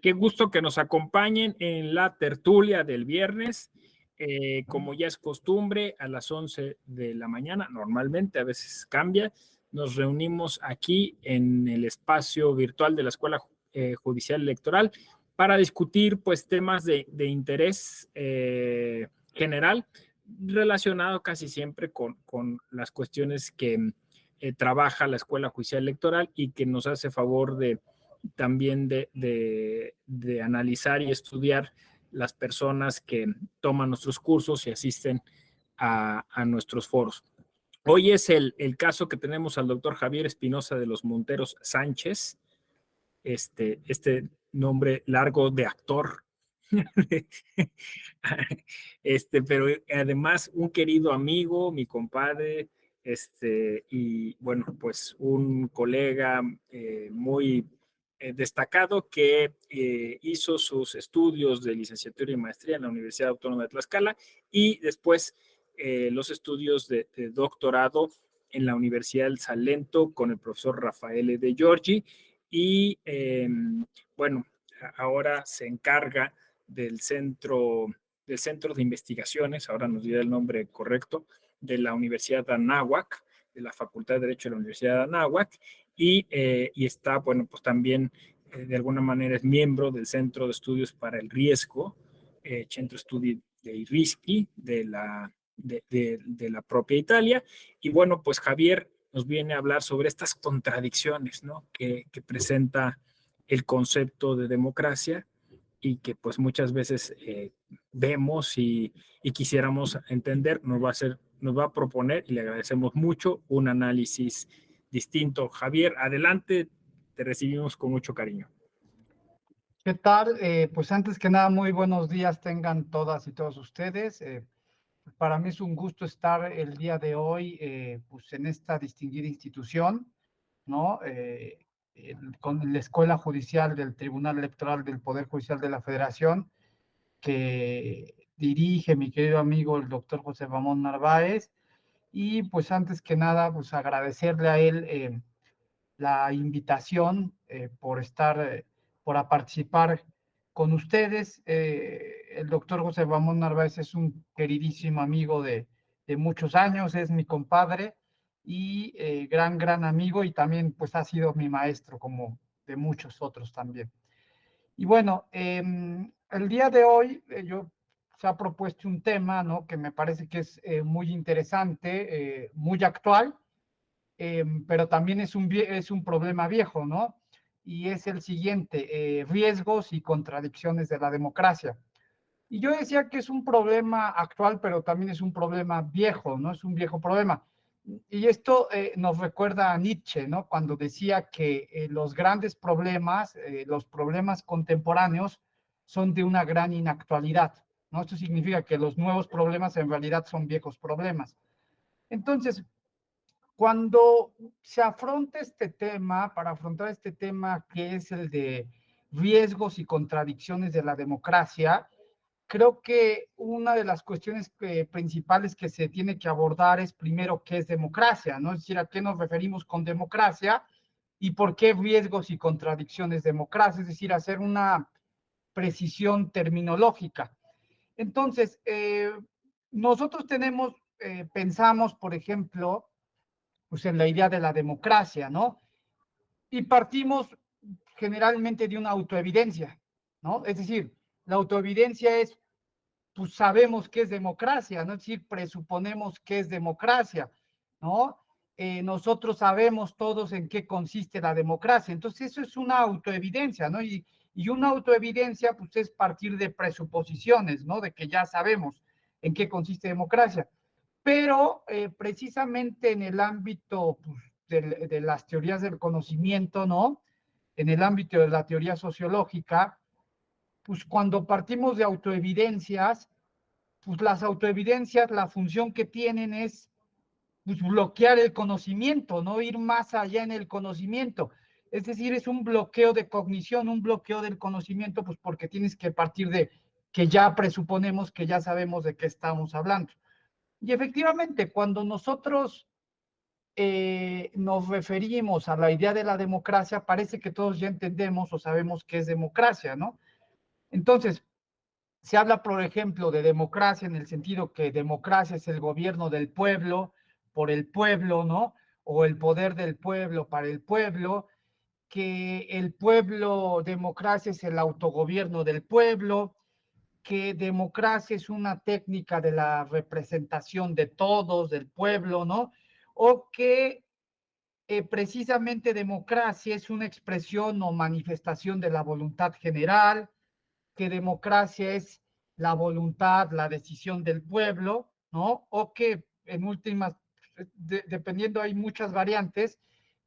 Qué gusto que nos acompañen en la tertulia del viernes. Como ya es costumbre, a las 11 de la mañana, normalmente, a veces cambia, nos reunimos aquí en el espacio virtual de la Escuela Judicial Electoral para discutir pues temas de interés general relacionado casi siempre con las cuestiones que trabaja la Escuela Judicial Electoral y que nos hace favor de también de analizar y estudiar las personas que toman nuestros cursos y asisten a nuestros foros. Hoy es el caso que tenemos al doctor Javier Espinosa de los Monteros Sánchez, este nombre largo de actor, pero además un querido amigo, mi compadre, y bueno, pues un colega muy destacado que hizo sus estudios de licenciatura y maestría en la Universidad Autónoma de Tlaxcala y después los estudios de doctorado en la Universidad del Salento con el profesor Rafael de Giorgi y bueno, ahora se encarga del centro de investigaciones, ahora nos dirá el nombre correcto, de la Universidad de Anáhuac, de la Facultad de Derecho de la Universidad de Anáhuac, y está, bueno, pues también de alguna manera es miembro del Centro de Estudios para el Riesgo, Centro Studi dei Rischi de la propia Italia. Y bueno, pues Javier nos viene a hablar sobre estas contradicciones, ¿no? que presenta el concepto de democracia y que pues muchas veces vemos y quisiéramos entender, nos va a proponer y le agradecemos mucho un análisis distinto. Javier, adelante, te recibimos con mucho cariño. ¿Qué tal? Pues antes que nada, muy buenos días tengan todas y todos ustedes. Para mí es un gusto estar el día de hoy pues en esta distinguida institución, ¿no? Con la Escuela Judicial del Tribunal Electoral del Poder Judicial de la Federación, que dirige mi querido amigo el doctor José Ramón Narváez. Y pues antes que nada, pues agradecerle a él la invitación por participar con ustedes. El doctor José Ramón Narváez es un queridísimo amigo de muchos años, es mi compadre y gran amigo, y también pues ha sido mi maestro como de muchos otros también. Y bueno, el día de hoy se ha propuesto un tema, ¿no? Que me parece que es muy interesante, muy actual, pero también es un problema viejo, ¿no? Y es el siguiente, riesgos y contradicciones de la democracia. Y yo decía que es un problema actual, pero también es un problema viejo, ¿no? Es un viejo problema. Y esto nos recuerda a Nietzsche, ¿no? Cuando decía que los grandes problemas, los problemas contemporáneos, son de una gran inactualidad, ¿no? Esto significa que los nuevos problemas en realidad son viejos problemas. Entonces, cuando se afronta este tema, para afrontar este tema que es el de riesgos y contradicciones de la democracia, creo que una de las cuestiones principales que se tiene que abordar es primero qué es democracia, ¿no? Es decir, a qué nos referimos con democracia y por qué riesgos y contradicciones de democracia, es decir, hacer una precisión terminológica. Entonces, nosotros pensamos, por ejemplo, pues en la idea de la democracia, ¿no? Y partimos generalmente de una autoevidencia, ¿no? Es decir, la autoevidencia es, pues sabemos qué es democracia, ¿no? Es decir, presuponemos que es democracia, ¿no? Nosotros sabemos todos en qué consiste la democracia. Entonces, eso es una autoevidencia, ¿no? Y una autoevidencia, pues es partir de presuposiciones, ¿no? De que ya sabemos en qué consiste democracia. Pero precisamente en el ámbito pues, de las teorías del conocimiento, ¿no? En el ámbito de la teoría sociológica, pues cuando partimos de autoevidencias, pues las autoevidencias, la función que tienen es pues, bloquear el conocimiento, no ir más allá en el conocimiento. Es decir, es un bloqueo de cognición, un bloqueo del conocimiento, pues porque tienes que partir de que ya presuponemos que ya sabemos de qué estamos hablando. Y efectivamente, cuando nosotros nos referimos a la idea de la democracia, parece que todos ya entendemos o sabemos qué es democracia, ¿no? Entonces, se habla, por ejemplo, de democracia en el sentido que democracia es el gobierno del pueblo, por el pueblo, ¿no? O el poder del pueblo para el pueblo, que el pueblo, democracia es el autogobierno del pueblo, que democracia es una técnica de la representación de todos, del pueblo, ¿no? O que precisamente democracia es una expresión o manifestación de la voluntad general, que democracia es la voluntad, la decisión del pueblo, ¿no? O que en últimas, dependiendo, hay muchas variantes,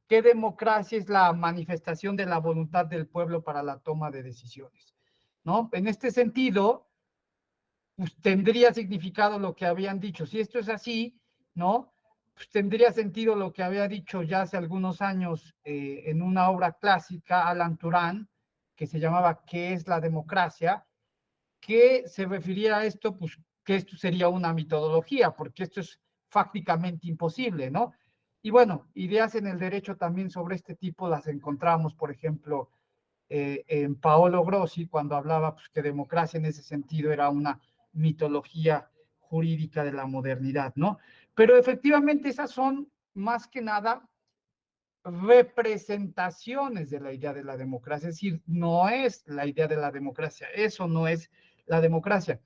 que democracia es la manifestación de la voluntad del pueblo para la toma de decisiones, ¿no? En este sentido, pues tendría significado lo que habían dicho. Si esto es así, ¿no? Pues tendría sentido lo que había dicho ya hace algunos años en una obra clásica, Alan Turing, que se llamaba ¿Qué es la democracia? Que se refiriera a esto, pues que esto sería una metodología, porque esto es fácticamente imposible, ¿no? Y bueno, ideas en el derecho también sobre este tipo las encontramos, por ejemplo, en Paolo Grossi, cuando hablaba pues, que democracia en ese sentido era una mitología jurídica de la modernidad, ¿no? Pero efectivamente esas son más que nada representaciones de la idea de la democracia, es decir, no es la idea de la democracia, eso no es la democracia.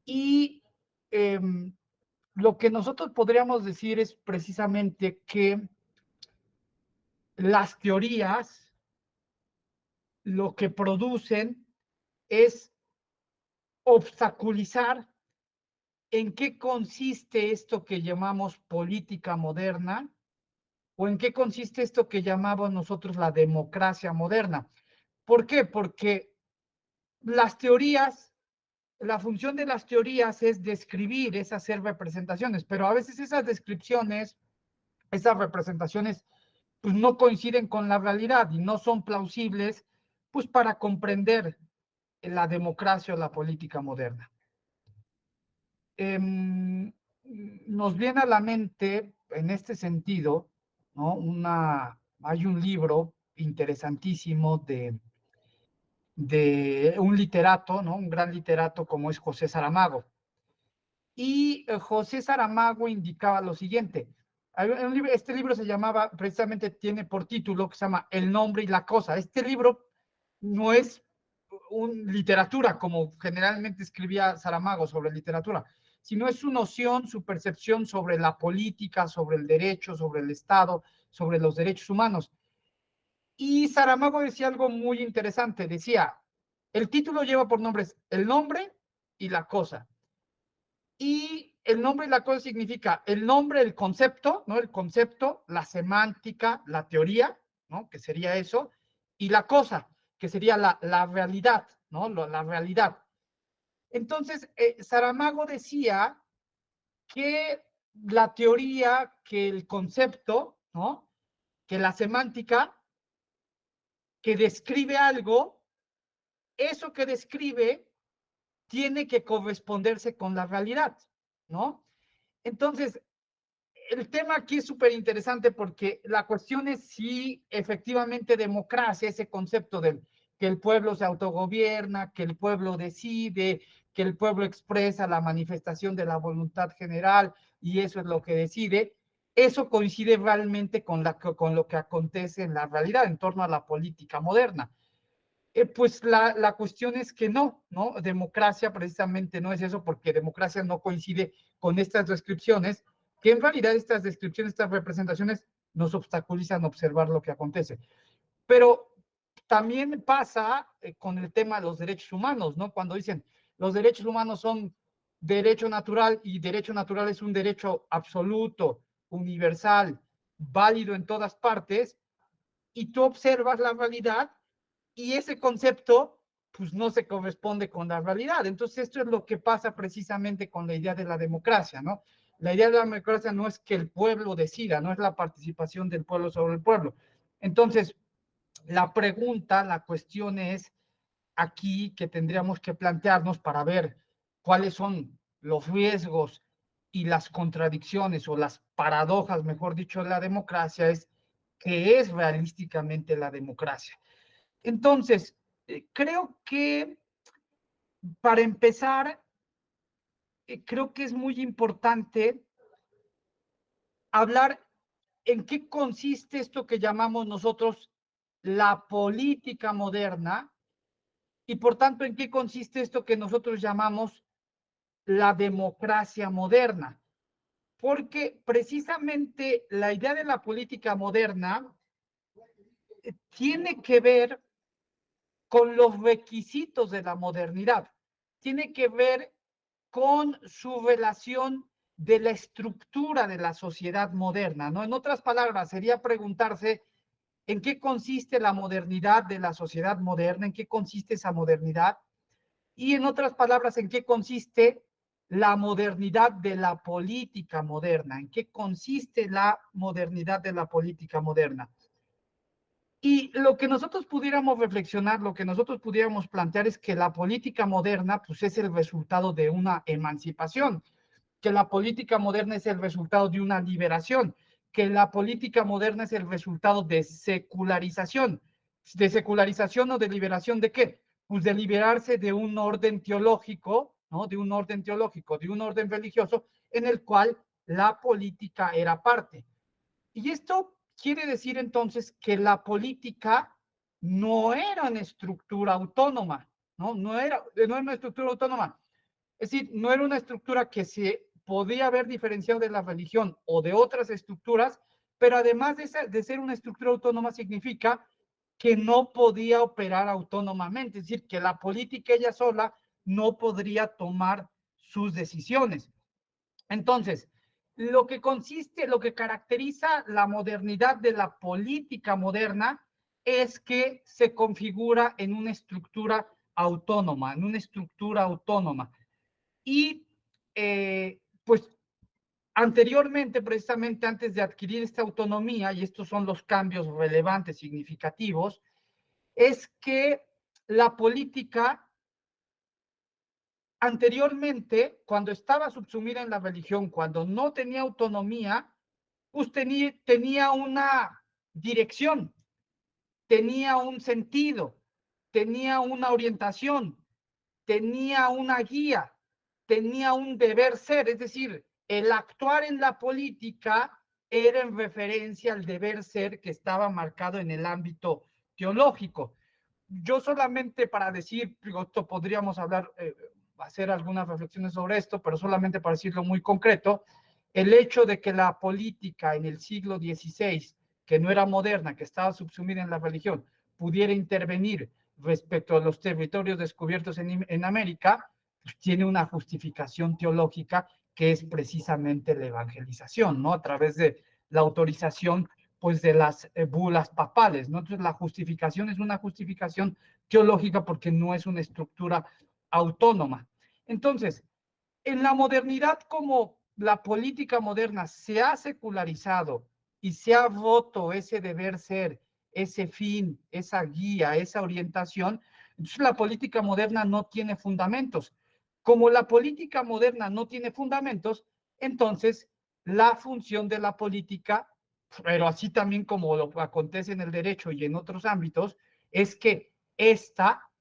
Y eh, lo que nosotros podríamos decir es precisamente que las teorías lo que producen es obstaculizar en qué consiste esto que llamamos política moderna o en qué consiste esto que llamamos nosotros la democracia moderna. ¿Por qué? Porque las teorías, la función de las teorías es describir, es hacer representaciones, pero a veces esas descripciones, esas representaciones, pues no coinciden con la realidad y no son plausibles, pues para comprender la democracia o la política moderna. Nos viene a la mente en este sentido, ¿no? Hay un libro interesantísimo de un literato, ¿no? Un gran literato como es José Saramago. Y José Saramago indicaba lo siguiente. Este libro se llamaba, precisamente tiene por título que se llama El nombre y la cosa. Este libro no es literatura, como generalmente escribía Saramago sobre literatura, sino es su noción, su percepción sobre la política, sobre el derecho, sobre el Estado, sobre los derechos humanos. Y Saramago decía algo muy interesante, decía, el título lleva por nombres el nombre y la cosa. Y el nombre y la cosa significa el nombre, el concepto, ¿no? El concepto, la semántica, la teoría, ¿no? Que sería eso, y la cosa, que sería la realidad, ¿no? La realidad. Entonces, Saramago decía que la teoría, que el concepto, ¿no? Que la semántica, que describe algo, eso que describe tiene que corresponderse con la realidad, ¿no? Entonces, el tema aquí es súper interesante porque la cuestión es si efectivamente democracia, ese concepto de que el pueblo se autogobierna, que el pueblo decide, que el pueblo expresa la manifestación de la voluntad general y eso es lo que decide, eso coincide realmente con lo que acontece en la realidad en torno a la política moderna. Pues la cuestión es que no, ¿no? Democracia precisamente no es eso, porque democracia no coincide con estas descripciones, que en realidad estas descripciones, estas representaciones nos obstaculizan observar lo que acontece. Pero también pasa con el tema de los derechos humanos, ¿no? Cuando dicen los derechos humanos son derecho natural y derecho natural es un derecho absoluto, universal, válido en todas partes, y tú observas la realidad y ese concepto pues no se corresponde con la realidad. Entonces esto es lo que pasa precisamente con la idea de la democracia, ¿no? La idea de la democracia no es que el pueblo decida, no es la participación del pueblo sobre el pueblo. Entonces, la pregunta, la cuestión es aquí que tendríamos que plantearnos para ver cuáles son los riesgos y las contradicciones o las paradojas, mejor dicho, de la democracia es qué es realísticamente la democracia. Entonces, creo que para empezar, creo que es muy importante hablar en qué consiste esto que llamamos nosotros la política moderna y por tanto en qué consiste esto que nosotros llamamos la democracia moderna. Porque precisamente la idea de la política moderna tiene que ver con los requisitos de la modernidad, tiene que ver con su relación de la estructura de la sociedad moderna, ¿no? En otras palabras, sería preguntarse en qué consiste la modernidad de la sociedad moderna, en qué consiste esa modernidad, y en otras palabras, en qué consiste la modernidad de la política moderna, en qué consiste la modernidad de la política moderna. Y lo que nosotros pudiéramos reflexionar, lo que nosotros pudiéramos plantear es que la política moderna pues, es el resultado de una emancipación, que la política moderna es el resultado de una liberación, que la política moderna es el resultado de secularización. ¿De secularización o de liberación de qué? Pues de liberarse de un orden teológico, ¿no? De un orden teológico, de un orden religioso, en el cual la política era parte. Y esto quiere decir entonces que la política no era una estructura autónoma, ¿no? No era una estructura autónoma. Es decir, no era una estructura que se podía haber diferenciado de la religión o de otras estructuras, pero además de ser una estructura autónoma significa que no podía operar autónomamente, es decir, que la política ella sola no podría tomar sus decisiones. Entonces, lo que caracteriza la modernidad de la política moderna es que se configura en una estructura autónoma, en una estructura autónoma. Y pues anteriormente, precisamente antes de adquirir esta autonomía, y estos son los cambios relevantes, significativos, es que la política anteriormente, cuando estaba subsumida en la religión, cuando no tenía autonomía, pues tenía una dirección, tenía un sentido, tenía una orientación, tenía una guía, tenía un deber ser, es decir, el actuar en la política era en referencia al deber ser que estaba marcado en el ámbito teológico. Yo solamente para decir, esto podríamos hablar, hacer algunas reflexiones sobre esto, pero solamente para decirlo muy concreto, el hecho de que la política en el siglo XVI, que no era moderna, que estaba subsumida en la religión, pudiera intervenir respecto a los territorios descubiertos en América, pues tiene una justificación teológica que es precisamente la evangelización, ¿no? A través de la autorización pues de las bulas papales, ¿no? Entonces la justificación es una justificación teológica porque no es una estructura autónoma. Entonces, en la modernidad, como la política moderna se ha secularizado y se ha roto ese deber ser, ese fin, esa guía, esa orientación, entonces la política moderna no tiene fundamentos. Como la política moderna no tiene fundamentos, entonces la función de la política, pero así también como lo acontece en el derecho y en otros ámbitos, es que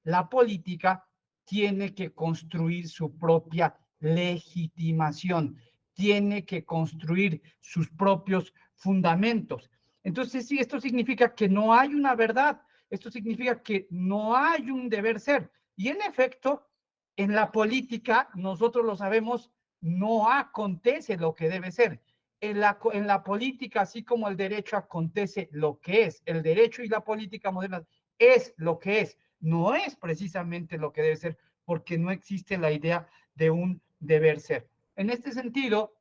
la política, tiene que construir su propia legitimación, tiene que construir sus propios fundamentos. Entonces, sí, esto significa que no hay una verdad, esto significa que no hay un deber ser. Y en efecto, en la política, nosotros lo sabemos, no acontece lo que debe ser. En la política, así como el derecho acontece lo que es, el derecho y la política moderna es lo que es, no es precisamente lo que debe ser, porque no existe la idea de un deber ser. En este sentido,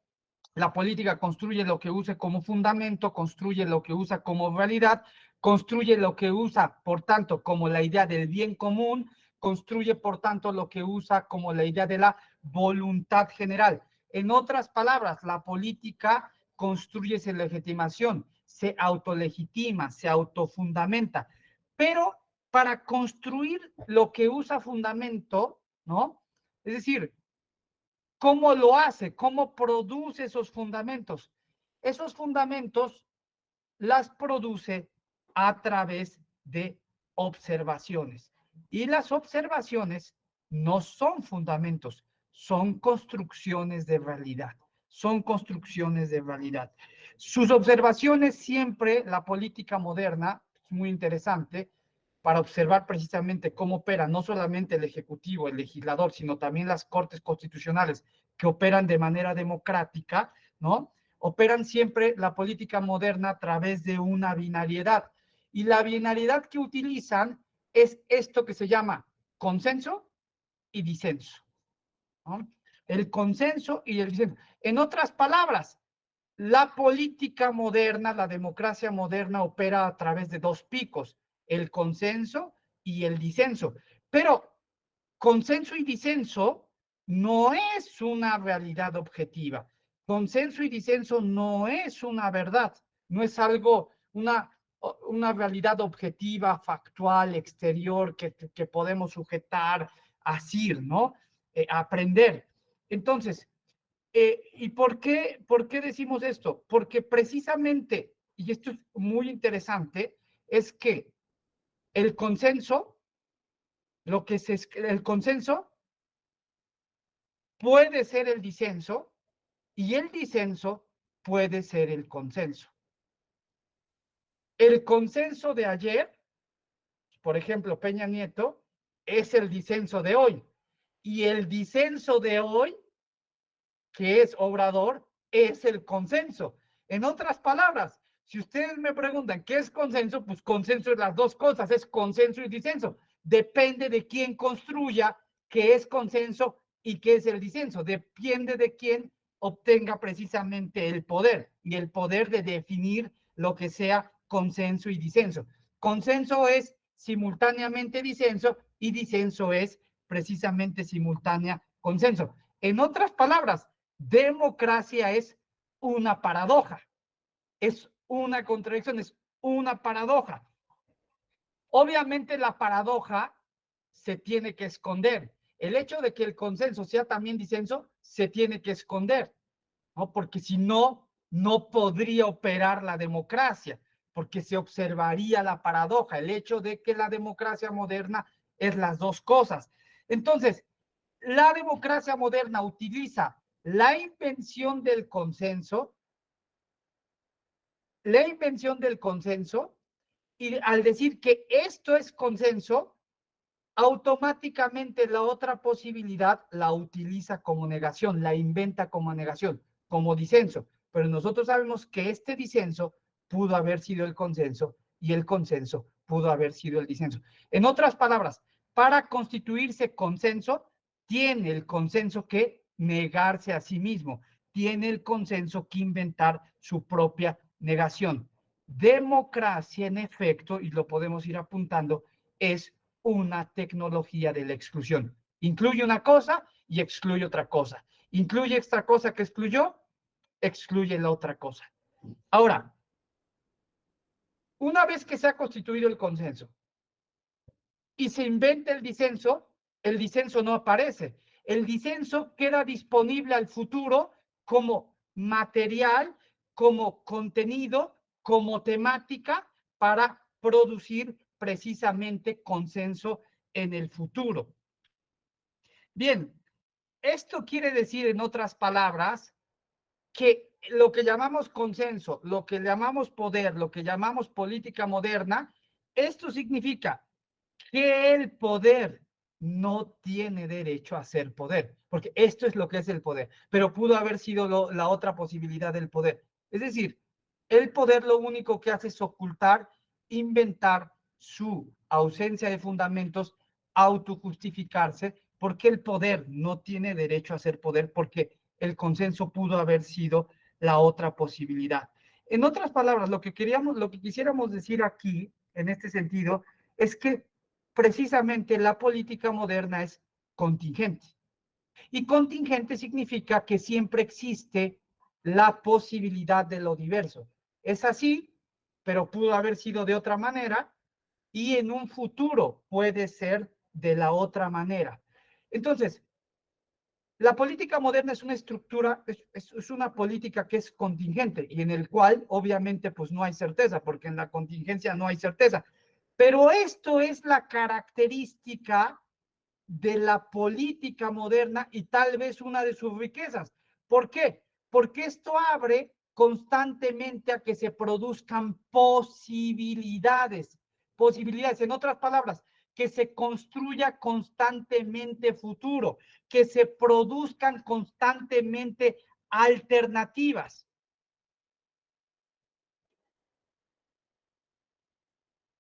la política construye lo que usa como fundamento, construye lo que usa como realidad, construye lo que usa, por tanto, como la idea del bien común, construye, por tanto, lo que usa como la idea de la voluntad general. En otras palabras, la política construye esa legitimación, se autolegitima, se autofundamenta, pero para construir lo que usa fundamento, ¿no? Es decir, ¿Cómo lo hace? ¿Cómo produce esos fundamentos? Esos fundamentos las produce a través de observaciones. Y las observaciones no son fundamentos, son construcciones de realidad. Son construcciones de realidad. Sus observaciones siempre, la política moderna, es muy interesante, para observar precisamente cómo opera no solamente el Ejecutivo, el legislador, sino también las Cortes Constitucionales que operan de manera democrática, ¿no? Operan siempre la política moderna a través de una binariedad. Y la binariedad que utilizan es esto que se llama consenso y disenso, ¿no? El consenso y el disenso. En otras palabras, la política moderna, la democracia moderna opera a través de dos picos, el consenso y el disenso. Pero consenso y disenso no es una realidad objetiva. Consenso y disenso no es una verdad, no es algo, una realidad objetiva, factual, exterior, que podemos sujetar, asir, ¿no? Aprender. Entonces, ¿y por qué decimos esto? Porque precisamente, y esto es muy interesante, es que el consenso, el consenso puede ser el disenso y el disenso puede ser el consenso. El consenso de ayer, por ejemplo, Peña Nieto, es el disenso de hoy. Y el disenso de hoy, que es Obrador, es el consenso. En otras palabras, si ustedes me preguntan qué es consenso, pues consenso es las dos cosas, es consenso y disenso. Depende de quién construya qué es consenso y qué es el disenso. Depende de quién obtenga precisamente el poder y el poder de definir lo que sea consenso y disenso. Consenso es simultáneamente disenso y disenso es precisamente simultánea consenso. En otras palabras, democracia es una paradoja, es una contradicción, es una paradoja. Obviamente la paradoja se tiene que esconder. El hecho de que el consenso sea también disenso se tiene que esconder, ¿no? Porque si no, no podría operar la democracia, porque se observaría la paradoja, el hecho de que la democracia moderna es las dos cosas. Entonces, la democracia moderna utiliza la invención del consenso, y al decir que esto es consenso, automáticamente la otra posibilidad la utiliza como negación, la inventa como negación, como disenso. Pero nosotros sabemos que este disenso pudo haber sido el consenso y el consenso pudo haber sido el disenso. En otras palabras, para constituirse consenso, tiene el consenso que negarse a sí mismo, tiene el consenso que inventar su propia negación. Democracia, en efecto, y lo podemos ir apuntando, es una tecnología de la exclusión. Incluye una cosa y excluye otra cosa. Incluye esta cosa que excluyó, excluye la otra cosa. Ahora, una vez que se ha constituido el consenso y se inventa el disenso no aparece. El disenso queda disponible al futuro como material, como contenido, como temática para producir precisamente consenso en el futuro. Bien, esto quiere decir, en otras palabras, que lo que llamamos consenso, lo que llamamos poder, lo que llamamos política moderna, esto significa que el poder no tiene derecho a ser poder, porque esto es lo que es el poder, pero pudo haber sido la otra posibilidad del poder. Es decir, el poder lo único que hace es ocultar, inventar su ausencia de fundamentos, autojustificarse, porque el poder no tiene derecho a ser poder, porque el consenso pudo haber sido la otra posibilidad. En otras palabras, lo que quisiéramos decir aquí, en este sentido, es que precisamente la política moderna es contingente. Y contingente significa que siempre existe la posibilidad de lo diverso. Es así, pero pudo haber sido de otra manera y en un futuro puede ser de la otra manera. Entonces, La política moderna es una estructura, es una política que es contingente y en el cual obviamente pues no hay certeza, porque en la contingencia no hay certeza. Pero esto es la característica de la política moderna y tal vez una de sus riquezas. ¿Por qué? Porque esto abre constantemente a que se produzcan posibilidades. Posibilidades, en otras palabras, que se construya constantemente futuro, que se produzcan constantemente alternativas.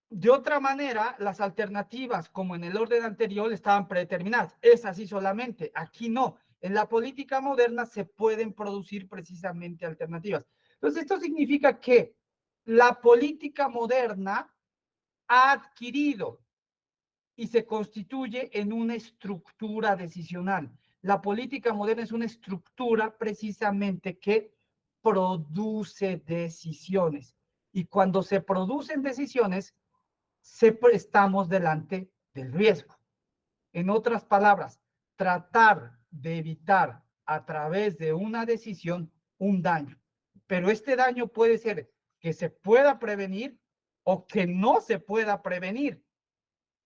De otra manera, las alternativas, como en el orden anterior, estaban predeterminadas. Es así solamente. Aquí no. En la política moderna se pueden producir precisamente alternativas. Entonces, esto significa que la política moderna ha adquirido y se constituye en una estructura decisional. La política moderna es una estructura precisamente que produce decisiones. Y cuando se producen decisiones, estamos delante del riesgo. En otras palabras, tratar de evitar a través de una decisión un daño. Pero este daño puede ser que se pueda prevenir o que no se pueda prevenir,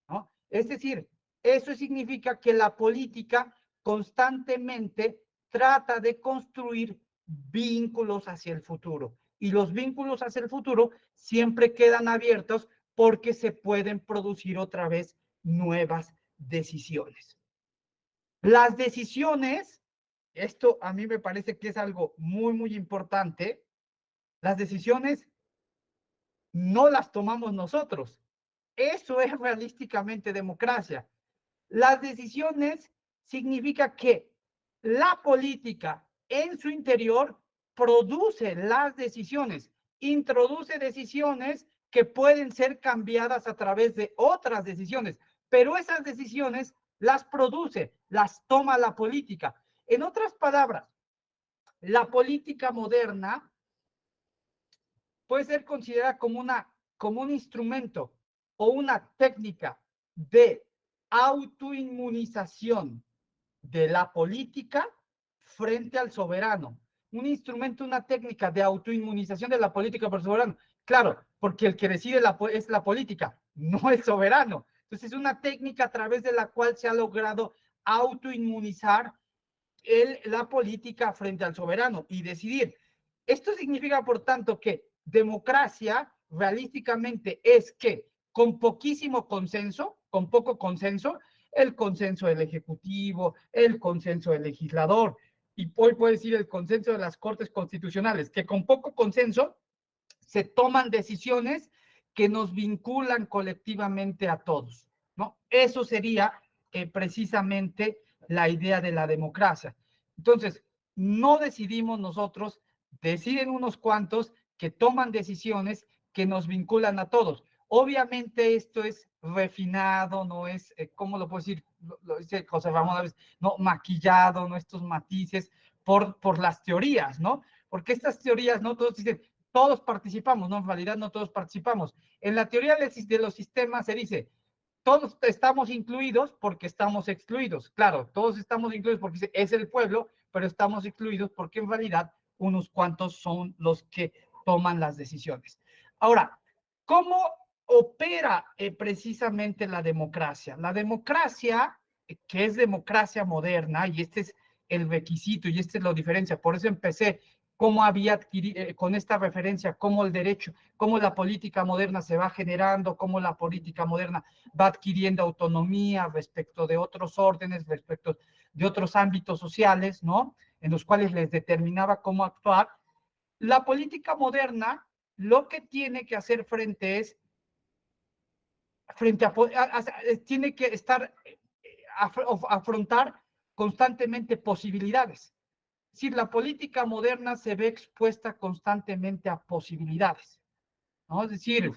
¿no? Es decir, eso significa que la política constantemente trata de construir vínculos hacia el futuro. Y los vínculos hacia el futuro siempre quedan abiertos porque se pueden producir otra vez nuevas decisiones. Las decisiones, esto a mí me parece que es algo muy, muy importante, las decisiones no las tomamos nosotros. Eso es realísticamente democracia. Las decisiones significa que la política en su interior produce las decisiones, introduce decisiones que pueden ser cambiadas a través de otras decisiones, pero esas decisiones las produce, las toma la política. En otras palabras, la política moderna puede ser considerada como un instrumento o una técnica de autoinmunización de la política frente al soberano. Un instrumento, una técnica de autoinmunización de la política por el soberano. Claro, porque el que decide es la política, no el soberano. Entonces es una técnica a través de la cual se ha logrado autoinmunizar la política frente al soberano y decidir. Esto significa, por tanto, que democracia realísticamente es que con poquísimo consenso, con poco consenso, el consenso del Ejecutivo, el consenso del legislador, y hoy puede decir el consenso de las Cortes Constitucionales, que con poco consenso se toman decisiones que nos vinculan colectivamente a todos, ¿no? Eso sería precisamente la idea de la democracia. Entonces, no decidimos nosotros, deciden unos cuantos que toman decisiones que nos vinculan a todos. Obviamente esto es refinado, no es, ¿cómo lo puedo decir? Lo dice José Ramón a veces, no, maquillado, no estos matices por las teorías, ¿no? Porque estas teorías, no todos dicen, todos participamos, no, en realidad no todos participamos. En la teoría de los sistemas se dice, todos estamos incluidos porque estamos excluidos. Claro, todos estamos incluidos porque es el pueblo, pero estamos excluidos porque en realidad unos cuantos son los que toman las decisiones. Ahora, ¿cómo opera precisamente la democracia? La democracia, que es democracia moderna, y este es el requisito y este es lo diferencia, por eso empecé cómo había adquirido, con esta referencia, cómo el derecho, cómo la política moderna se va generando, cómo la política moderna va adquiriendo autonomía respecto de otros órdenes, respecto de otros ámbitos sociales, ¿no? En los cuales les determinaba cómo actuar. La política moderna lo que tiene que hacer frente es, tiene que estar, afrontar constantemente posibilidades. Es decir, la política moderna se ve expuesta constantemente a posibilidades, ¿no? Es decir,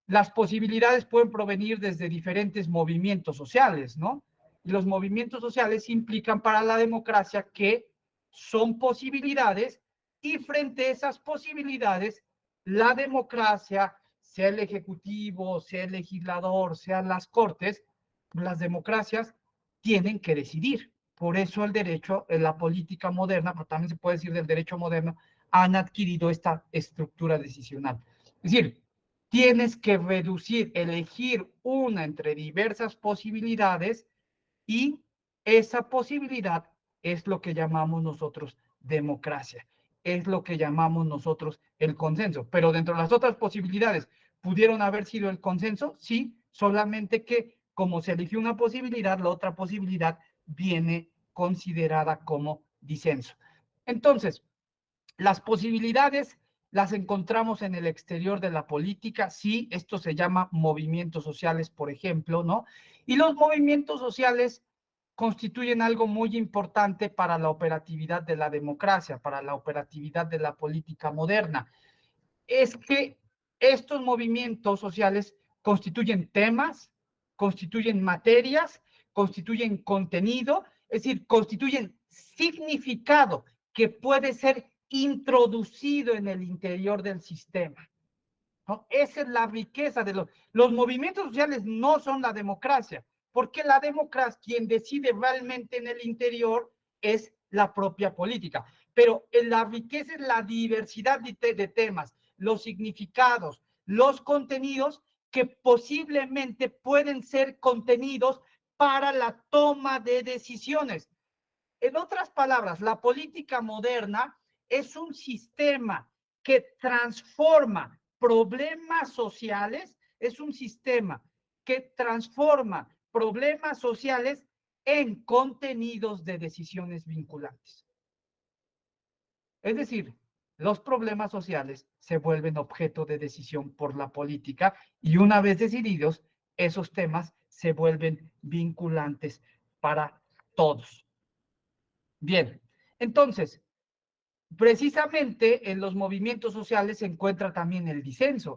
las posibilidades pueden provenir desde diferentes movimientos sociales, ¿no? Y los movimientos sociales implican para la democracia que son posibilidades y frente a esas posibilidades, la democracia, sea el ejecutivo, sea el legislador, sean las cortes, las democracias tienen que decidir. Por eso el derecho, la política moderna, pero también se puede decir del derecho moderno, han adquirido esta estructura decisional. Es decir, tienes que reducir, elegir una entre diversas posibilidades y esa posibilidad es lo que llamamos nosotros democracia, es lo que llamamos nosotros el consenso. Pero dentro de las otras posibilidades, ¿pudieron haber sido el consenso? Sí, solamente que como se eligió una posibilidad, la otra posibilidad viene considerada como disenso. Entonces, las posibilidades las encontramos en el exterior de la política, sí, esto se llama movimientos sociales, por ejemplo, ¿no? Y los movimientos sociales constituyen algo muy importante para la operatividad de la democracia, para la operatividad de la política moderna. Es que estos movimientos sociales constituyen temas, constituyen materias, constituyen contenido, es decir, constituyen significado que puede ser introducido en el interior del sistema, ¿no? Esa es la riqueza de los movimientos sociales, no son la democracia, porque la democracia, quien decide realmente en el interior, es la propia política. Pero la riqueza es la diversidad de temas, los significados, los contenidos que posiblemente pueden ser contenidos para la toma de decisiones. En otras palabras, la política moderna es un sistema que transforma problemas sociales, es un sistema que transforma problemas sociales en contenidos de decisiones vinculantes. Es decir, los problemas sociales se vuelven objeto de decisión por la política y una vez decididos, esos temas se vuelven vinculantes para todos. Bien, entonces, precisamente en los movimientos sociales se encuentra también el disenso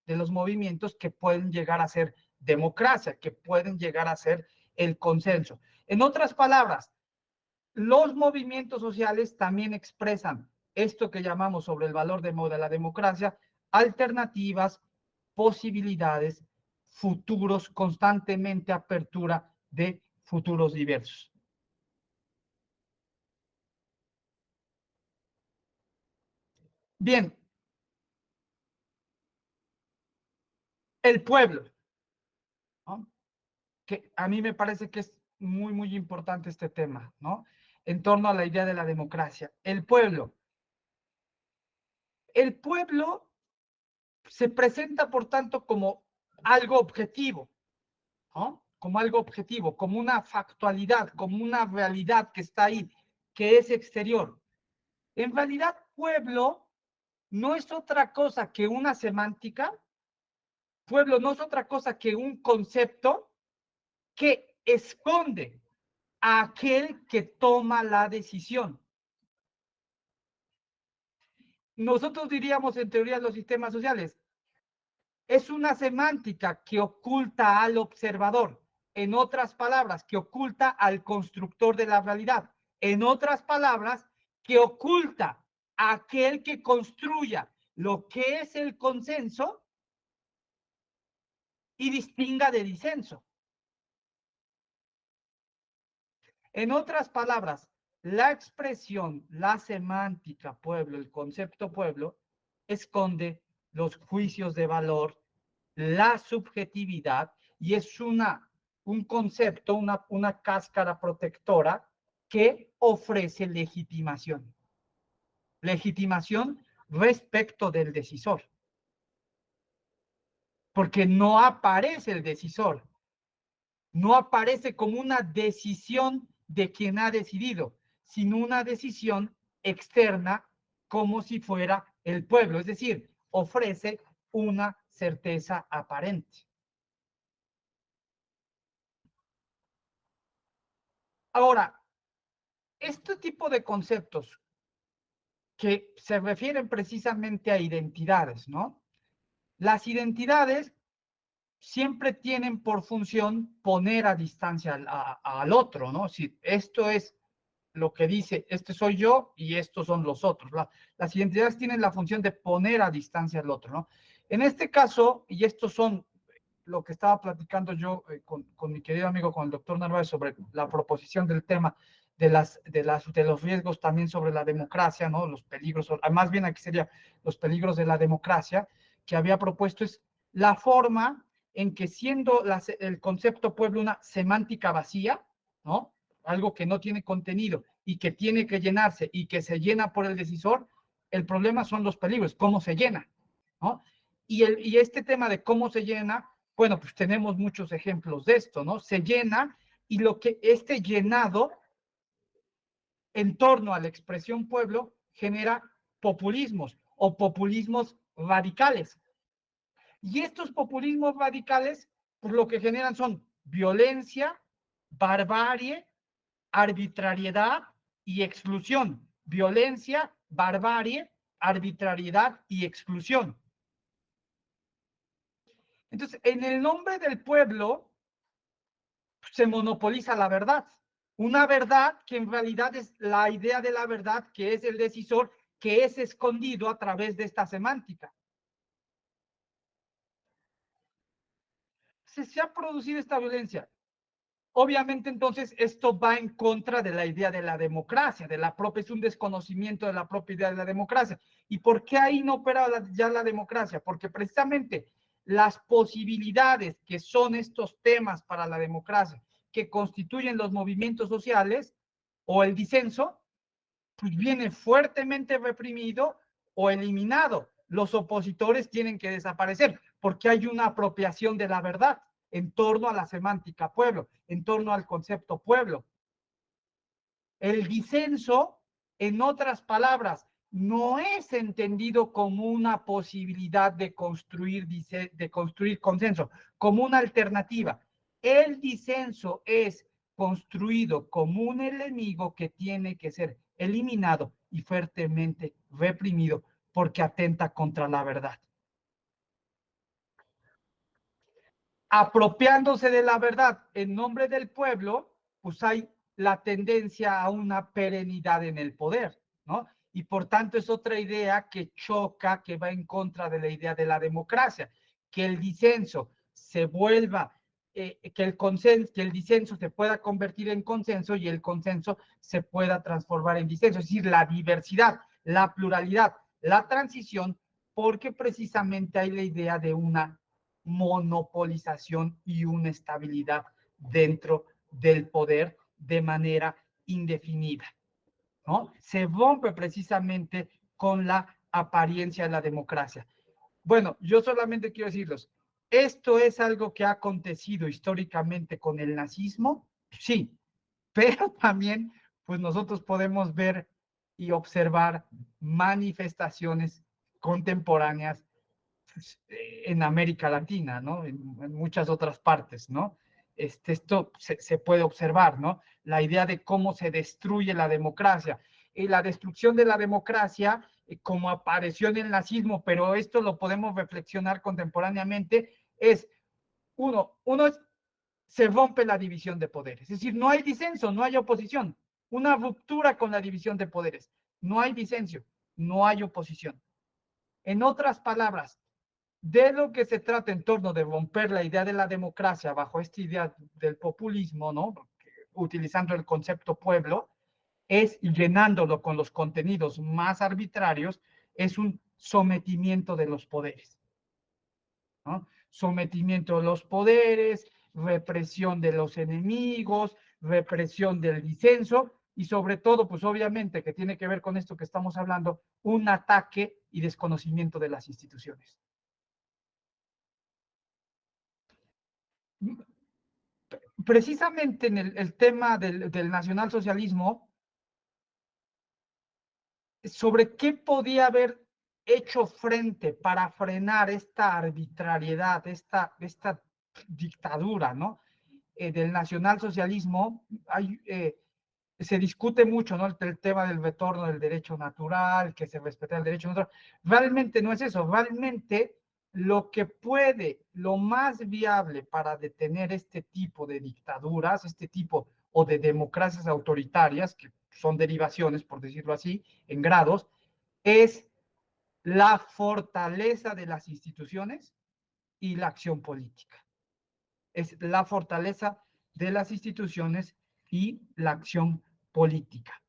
de los movimientos que pueden llegar a ser democracia, que pueden llegar a ser el consenso. En otras palabras, los movimientos sociales también expresan esto que llamamos sobre el valor de la democracia, alternativas, posibilidades, futuros, constantemente apertura de futuros diversos. Bien, el pueblo, ¿no? Que a mí me parece que es muy, muy importante este tema, ¿no? En torno a la idea de la democracia. El pueblo. El pueblo se presenta, por tanto, como algo objetivo, ¿no? Como algo objetivo, como una factualidad, como una realidad que está ahí, que es exterior. En realidad, pueblo no es otra cosa que una semántica, pueblo no es otra cosa que un concepto que esconde a aquel que toma la decisión. Nosotros diríamos en teoría de los sistemas sociales, es una semántica que oculta al observador, en otras palabras, que oculta al constructor de la realidad, en otras palabras, que oculta a aquel que construya lo que es el consenso y distinga de disenso. En otras palabras, la expresión, la semántica pueblo, el concepto pueblo, esconde los juicios de valor, la subjetividad, y es un concepto, una cáscara protectora que ofrece legitimación. Legitimación respecto del decisor. Porque no aparece el decisor, no aparece como una decisión de quien ha decidido, sino una decisión externa como si fuera el pueblo, es decir, ofrece una certeza aparente. Ahora, este tipo de conceptos que se refieren precisamente a identidades, ¿no? Las identidades siempre tienen por función poner a distancia al otro, ¿no? Si esto es lo que dice, este soy yo y estos son los otros. Las identidades tienen la función de poner a distancia al otro, ¿no? En este caso, y estos son lo que estaba platicando yo con mi querido amigo, con el doctor Narváez, sobre la proposición del tema de los riesgos también sobre la democracia, ¿no? Los peligros, más bien aquí sería los peligros de la democracia, que había propuesto es la forma en que siendo el concepto pueblo una semántica vacía, ¿no? Algo que no tiene contenido y que tiene que llenarse y que se llena por el decisor, el problema son los peligros, cómo se llena, ¿no? Y este tema de cómo se llena, bueno, pues tenemos muchos ejemplos de esto, ¿no? Se llena y lo que este llenado en torno a la expresión pueblo genera populismos o populismos radicales. Y estos populismos radicales, pues lo que generan son violencia, barbarie, arbitrariedad y exclusión. Violencia, barbarie, arbitrariedad y exclusión. Entonces, en el nombre del pueblo, se monopoliza la verdad. Una verdad que en realidad es la idea de la verdad, que es el decisor, que es escondido a través de esta semántica. Se ha producido esta violencia. Obviamente, entonces, esto va en contra de la idea de la democracia, de la propia, es un desconocimiento de la propia idea de la democracia. ¿Y por qué ahí no opera ya la democracia? Porque precisamente las posibilidades que son estos temas para la democracia, que constituyen los movimientos sociales o el disenso, pues viene fuertemente reprimido o eliminado. Los opositores tienen que desaparecer porque hay una apropiación de la verdad en torno a la semántica pueblo, en torno al concepto pueblo. El disenso, en otras palabras, no es entendido como una posibilidad de construir consenso, como una alternativa. El disenso es construido como un enemigo que tiene que ser eliminado y fuertemente reprimido porque atenta contra la verdad. Apropiándose de la verdad en nombre del pueblo, pues hay la tendencia a una perenidad en el poder, ¿no? Y por tanto es otra idea que choca, que va en contra de la idea de la democracia, que el disenso se vuelva, que el disenso se pueda convertir en consenso y el consenso se pueda transformar en disenso, es decir, la diversidad, la pluralidad, la transición, porque precisamente hay la idea de una monopolización y una estabilidad dentro del poder de manera indefinida, ¿no? Se rompe precisamente con la apariencia de la democracia. Bueno, yo solamente quiero decirles, ¿esto es algo que ha acontecido históricamente con el nazismo? Sí, pero también, pues nosotros podemos ver y observar manifestaciones contemporáneas en América Latina, ¿no? En muchas otras partes, ¿no? Esto se puede observar, ¿no? La idea de cómo se destruye la democracia. Y la destrucción de la democracia, como apareció en el nazismo, pero esto lo podemos reflexionar contemporáneamente, es, uno es, se rompe la división de poderes. Es decir, no hay disenso, no hay oposición. Una ruptura con la división de poderes. No hay disenso, no hay oposición. En otras palabras, de lo que se trata en torno de romper la idea de la democracia bajo esta idea del populismo, ¿no? Utilizando el concepto pueblo, es llenándolo con los contenidos más arbitrarios, es un sometimiento de los poderes, ¿no? Sometimiento de los poderes, represión de los enemigos, represión del disenso y sobre todo, pues obviamente que tiene que ver con esto que estamos hablando, un ataque y desconocimiento de las instituciones. Precisamente en el tema del nacionalsocialismo, sobre qué podía haber hecho frente para frenar esta arbitrariedad, esta dictadura, ¿no? Del nacionalsocialismo, se discute mucho, ¿no? El tema del retorno del derecho natural, que se respete el derecho natural. Realmente no es eso, realmente lo que puede, lo más viable para detener este tipo de dictaduras, este tipo o de democracias autoritarias, que son derivaciones, por decirlo así, en grados, es la fortaleza de las instituciones y la acción política. es la fortaleza de las instituciones y la acción política.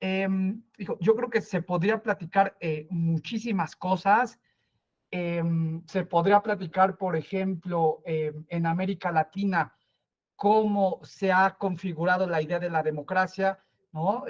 Yo creo que se podría platicar muchísimas cosas. Se podría platicar, por ejemplo, en América Latina, cómo se ha configurado la idea de la democracia, ¿no?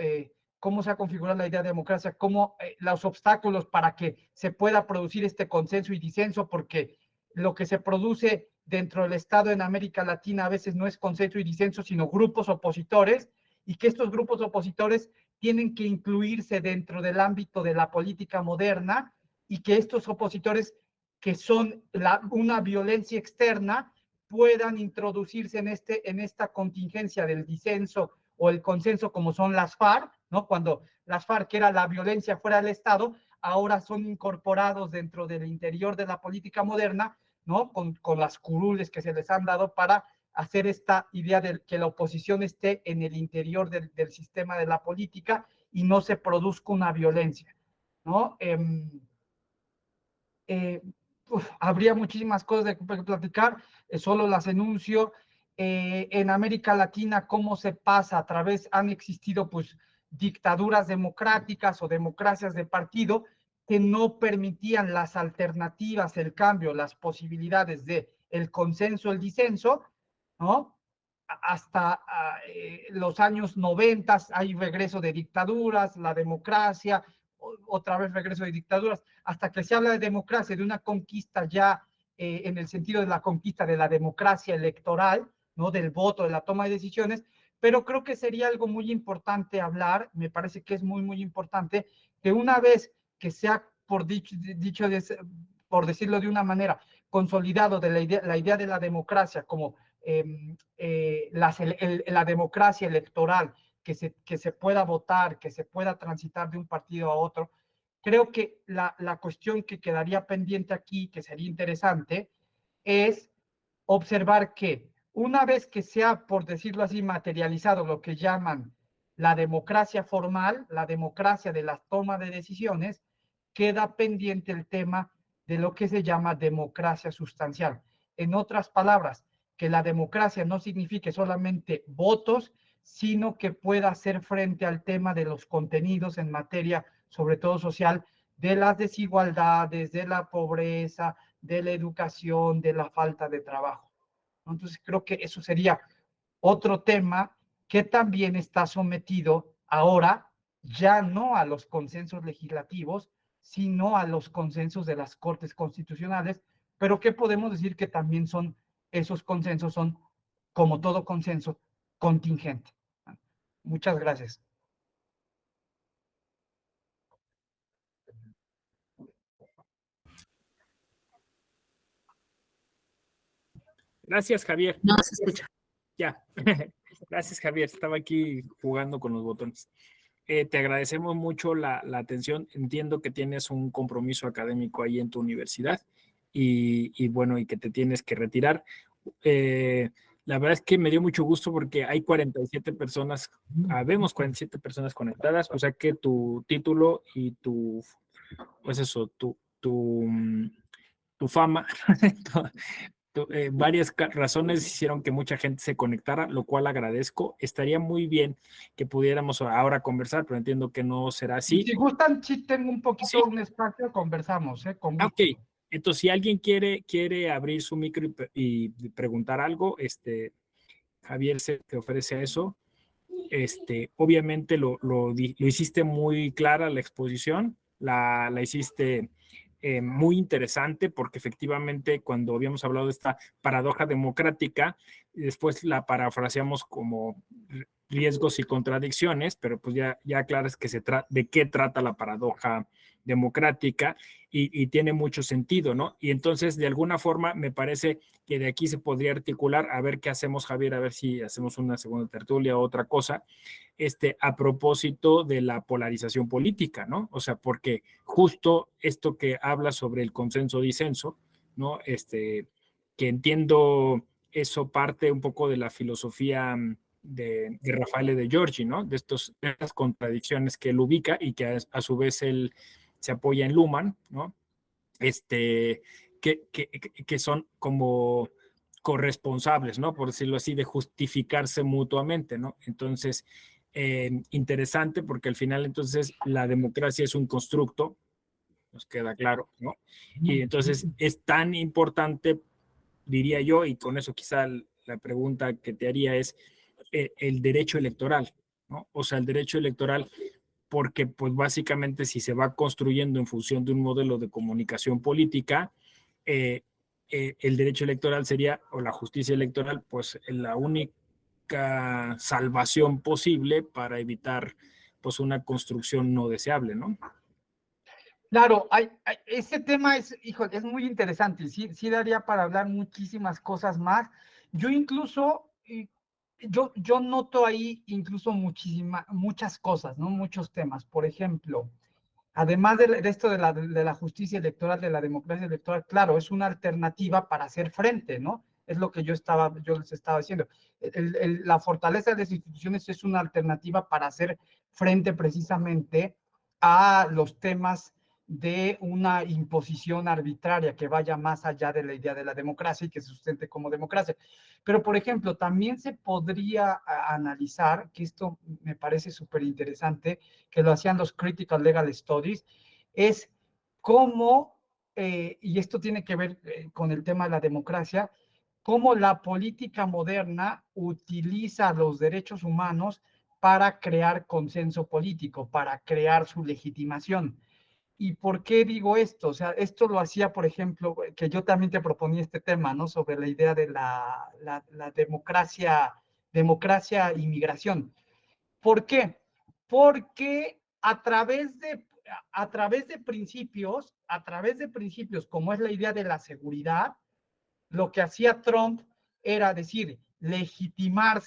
Cómo se ha configurado la idea de democracia, cómo los obstáculos para que se pueda producir este consenso y disenso, porque lo que se produce dentro del Estado en América Latina a veces no es consenso y disenso, sino grupos opositores, y que estos grupos opositores tienen que incluirse dentro del ámbito de la política moderna, y que estos opositores, que son una violencia externa, puedan introducirse en esta contingencia del disenso o el consenso, como son las FARC, ¿no? Cuando las FARC, que era la violencia fuera del Estado, ahora son incorporados dentro del interior de la política moderna, ¿no? Con las curules que se les han dado para hacer esta idea de que la oposición esté en el interior del sistema de la política y no se produzca una violencia, ¿no? Habría muchísimas cosas de platicar, solo las enuncio. En América Latina, cómo se pasa a través, han existido pues dictaduras democráticas o democracias de partido que no permitían las alternativas, el cambio, las posibilidades de el consenso, el disenso, ¿no? Hasta los años 90 hay regreso de dictaduras, la democracia, otra vez regreso de dictaduras, hasta que se habla de democracia, de una conquista ya en el sentido de la conquista de la democracia electoral, ¿no? Del voto, de la toma de decisiones, pero creo que sería algo muy importante hablar, me parece que es muy, muy importante, que una vez que sea, por decirlo de una manera, consolidado de la idea de la democracia como la democracia electoral, que se pueda votar, que se pueda transitar de un partido a otro. Creo que la cuestión que quedaría pendiente aquí, que sería interesante, es observar que una vez que se ha, por decirlo así, materializado lo que llaman la democracia formal, la democracia de la toma de decisiones, queda pendiente el tema de lo que se llama democracia sustancial. En otras palabras, que la democracia no signifique solamente votos, sino que pueda hacer frente al tema de los contenidos en materia, sobre todo social, de las desigualdades, de la pobreza, de la educación, de la falta de trabajo. Entonces creo que eso sería otro tema que también está sometido ahora ya no a los consensos legislativos, sino a los consensos de las Cortes Constitucionales, pero que podemos decir que también son, esos consensos son, como todo consenso, contingente. Muchas gracias. Gracias, Javier. No se escucha. Ya. Gracias, Javier. Estaba aquí jugando con los botones. Te agradecemos mucho la atención. Entiendo que tienes un compromiso académico ahí en tu universidad y bueno, y que te tienes que retirar. La verdad es que me dio mucho gusto porque hay 47 personas, habemos 47 personas conectadas, o sea que tu título y pues eso, tu fama, varias razones hicieron que mucha gente se conectara, lo cual agradezco. Estaría muy bien que pudiéramos ahora conversar, pero entiendo que no será así. Si gustan, sí tengo un poquito, ¿Sí? un espacio, conversamos, con gusto. Ok, entonces si alguien quiere abrir su micro y preguntar algo, Javier se te ofrece eso. Obviamente lo hiciste muy clara la exposición, la hiciste muy interesante porque efectivamente cuando habíamos hablado de esta paradoja democrática, después la parafraseamos como riesgos y contradicciones, pero pues ya aclaras que de qué trata la paradoja democrática y tiene mucho sentido, ¿no? Y entonces, de alguna forma, me parece que de aquí se podría articular, a ver qué hacemos, Javier, a ver si hacemos una segunda tertulia o otra cosa, a propósito de la polarización política, ¿no? O sea, porque justo esto que habla sobre el consenso-disenso, ¿no? Que entiendo eso parte un poco de la filosofía de Raffaele de Giorgi, ¿no? De estas contradicciones que él ubica y que a su vez él se apoya en Luhmann, ¿no? Que son como corresponsables, ¿no? Por decirlo así, de justificarse mutuamente, ¿no? Entonces, interesante porque al final entonces la democracia es un constructo, nos queda claro, ¿no? Y entonces es tan importante, diría yo, y con eso quizá la pregunta que te haría es el derecho electoral, ¿no? O sea, el derecho electoral, porque pues básicamente si se va construyendo en función de un modelo de comunicación política, el derecho electoral sería, o la justicia electoral, pues la única salvación posible para evitar pues una construcción no deseable, ¿no? Claro, ese tema es, híjole, es muy interesante y sí, sí daría para hablar muchísimas cosas más. Yo incluso, yo noto ahí incluso muchas cosas, ¿no? Muchos temas. Por ejemplo, además de esto de la justicia electoral, de la democracia electoral, claro, es una alternativa para hacer frente, ¿no? Es lo que yo les estaba diciendo. La fortaleza de las instituciones es una alternativa para hacer frente precisamente a los temas de una imposición arbitraria que vaya más allá de la idea de la democracia y que se sustente como democracia. Pero, por ejemplo, también se podría analizar, que esto me parece súper interesante, que lo hacían los Critical Legal Studies, es cómo, y esto tiene que ver con el tema de la democracia, cómo la política moderna utiliza los derechos humanos para crear consenso político, para crear su legitimación. ¿Y por qué digo esto? O sea, esto lo hacía, por ejemplo, que yo también te proponía este tema, ¿no? Sobre la idea de la democracia y migración. ¿Por qué? Porque a través de principios como es la idea de la seguridad, lo que hacía Trump era decir, legitimar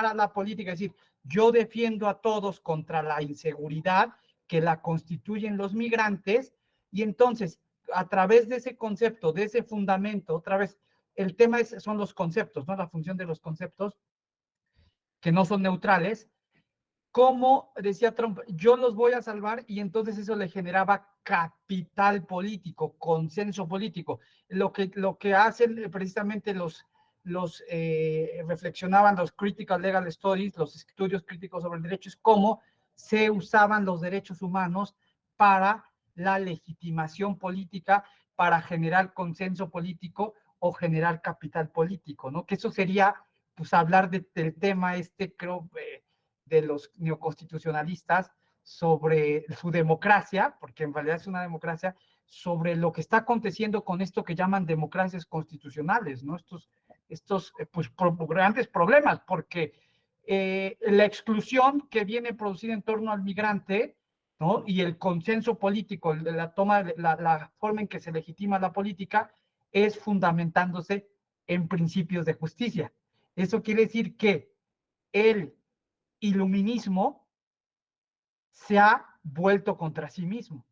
a la política, es decir, yo defiendo a todos contra la inseguridad que la constituyen los migrantes, y entonces, a través de ese concepto, de ese fundamento, otra vez, el tema son los conceptos, ¿no? La función de los conceptos, que no son neutrales, como decía Trump, yo los voy a salvar, y entonces eso le generaba capital político, consenso político. Lo que hacen precisamente reflexionaban los Critical Legal Studies, los estudios críticos sobre el derecho, es cómo se usaban los derechos humanos para la legitimación política, para generar consenso político o generar capital político, ¿no? Que eso sería, pues, hablar del tema creo, de los neoconstitucionalistas sobre su democracia, porque en realidad es una democracia, sobre lo que está aconteciendo con esto que llaman democracias constitucionales, ¿no? Estos pues, grandes problemas, porque la exclusión que viene producida en torno al migrante, ¿no? Y el consenso político, la forma en que se legitima la política, es fundamentándose en principios de justicia. Eso quiere decir que el iluminismo se ha vuelto contra sí mismo.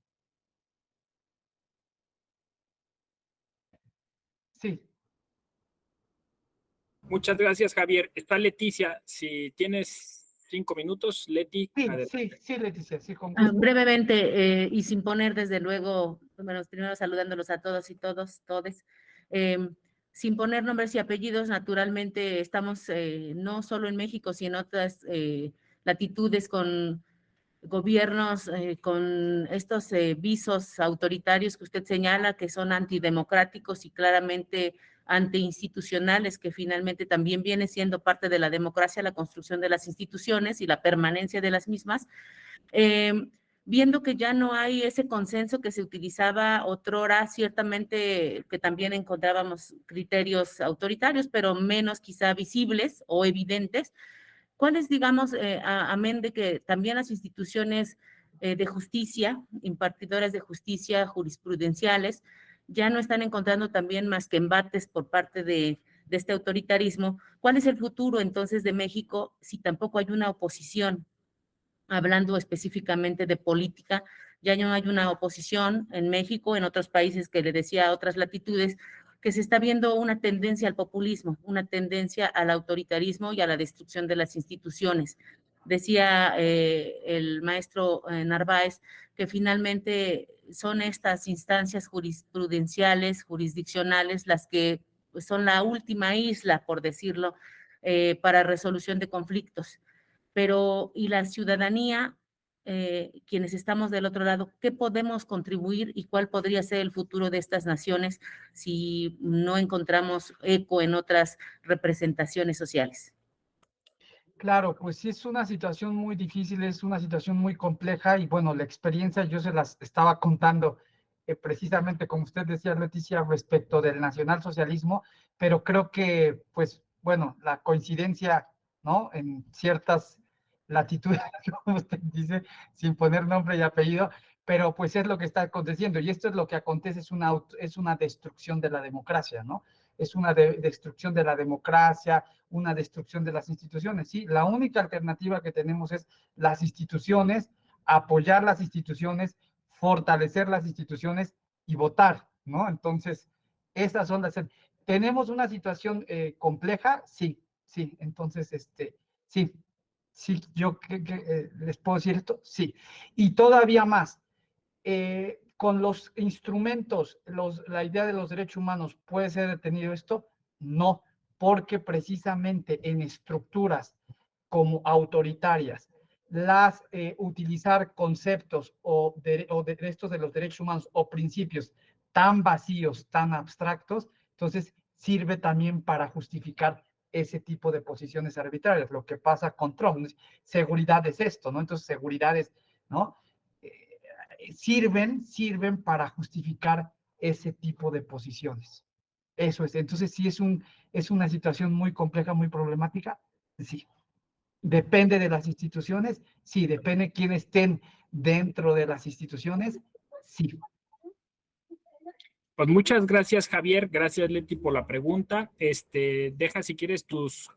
Sí. Muchas gracias, Javier. Está Leticia. Si tienes 5 minutos, Leti, Sí, adelante. sí, sí, Leticia, sí, con gusto. Brevemente, y sin poner desde luego, bueno, primero saludándolos a todos y todes, sin poner nombres y apellidos, naturalmente estamos no solo en México, sino en otras latitudes con gobiernos, con estos visos autoritarios que usted señala, que son antidemocráticos y claramente antiinstitucionales, que finalmente también viene siendo parte de la democracia, la construcción de las instituciones y la permanencia de las mismas. Viendo que ya no hay ese consenso que se utilizaba otrora, ciertamente que también encontrábamos criterios autoritarios, pero menos quizá visibles o evidentes. ¿Cuáles, digamos, amén de que también las instituciones de justicia, impartidoras de justicia, jurisprudenciales, ya no están encontrando también más que embates por parte de este autoritarismo? ¿Cuál es el futuro entonces de México si tampoco hay una oposición? Hablando específicamente de política, ya no hay una oposición en México, en otros países que le decía a otras latitudes, que se está viendo una tendencia al populismo, una tendencia al autoritarismo y a la destrucción de las instituciones. Decía el maestro Narváez que finalmente son estas instancias jurisprudenciales, jurisdiccionales, las que pues son la última isla, por decirlo, para resolución de conflictos. Pero, ¿y la ciudadanía, quienes estamos del otro lado, qué podemos contribuir y cuál podría ser el futuro de estas naciones si no encontramos eco en otras representaciones sociales? Claro, pues sí es una situación muy difícil, es una situación muy compleja y bueno, la experiencia yo se las estaba contando precisamente como usted decía, Leticia, respecto del nacionalsocialismo, pero creo que pues bueno, la coincidencia, ¿no? En ciertas latitudes, como usted dice, sin poner nombre y apellido, pero pues es lo que está aconteciendo y esto es lo que acontece, es una destrucción de la democracia, ¿no? Es una destrucción de la democracia, una destrucción de las instituciones. Sí, la única alternativa que tenemos es las instituciones, apoyar las instituciones, fortalecer las instituciones y votar, ¿no? Entonces, esas son las... ¿Tenemos una situación compleja? Sí, sí. Entonces, sí, sí, yo les puedo decir esto, sí. Y todavía más, con los instrumentos, la idea de los derechos humanos, ¿puede ser detenido esto? No, porque precisamente en estructuras como autoritarias, utilizar conceptos de estos de los derechos humanos o principios tan vacíos, tan abstractos, entonces sirve también para justificar ese tipo de posiciones arbitrarias. Lo que pasa con Trump, seguridad es esto, ¿no? Entonces, seguridad es, ¿no? Sirven para justificar ese tipo de posiciones. Eso es. Entonces, sí es una situación muy compleja, muy problemática. Sí. Depende de las instituciones. Sí. Depende de quién estén dentro de las instituciones. Sí. Pues muchas gracias, Javier. Gracias, Leti, por la pregunta. Deja si quieres tus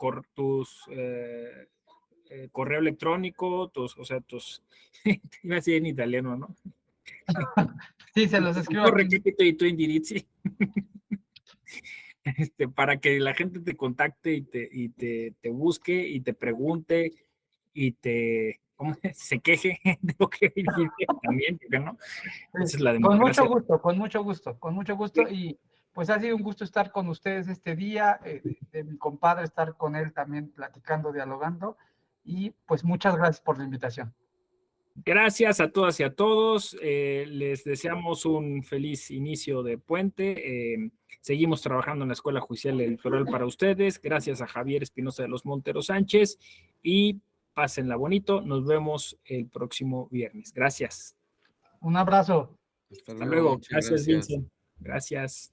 correo electrónico, iba a decir en italiano, ¿no? Sí, se los escribo aquí. Y tu indirizzi. Para que la gente te contacte y te busque y te pregunte y se queje de lo que dijiste también, ¿no? Esa es la democracia. Con mucho gusto. Y pues ha sido un gusto estar con ustedes este día, de mi compadre, estar con él también platicando, dialogando. Y pues muchas gracias por la invitación. Gracias a todas y a todos. Les deseamos un feliz inicio de puente. Seguimos trabajando en la Escuela Judicial Electoral para ustedes. Gracias a Javier Espinosa de los Monteros Sánchez y pásenla bonito. Nos vemos el próximo viernes. Gracias. Un abrazo. Hasta luego. Gracias, Vincent. Gracias.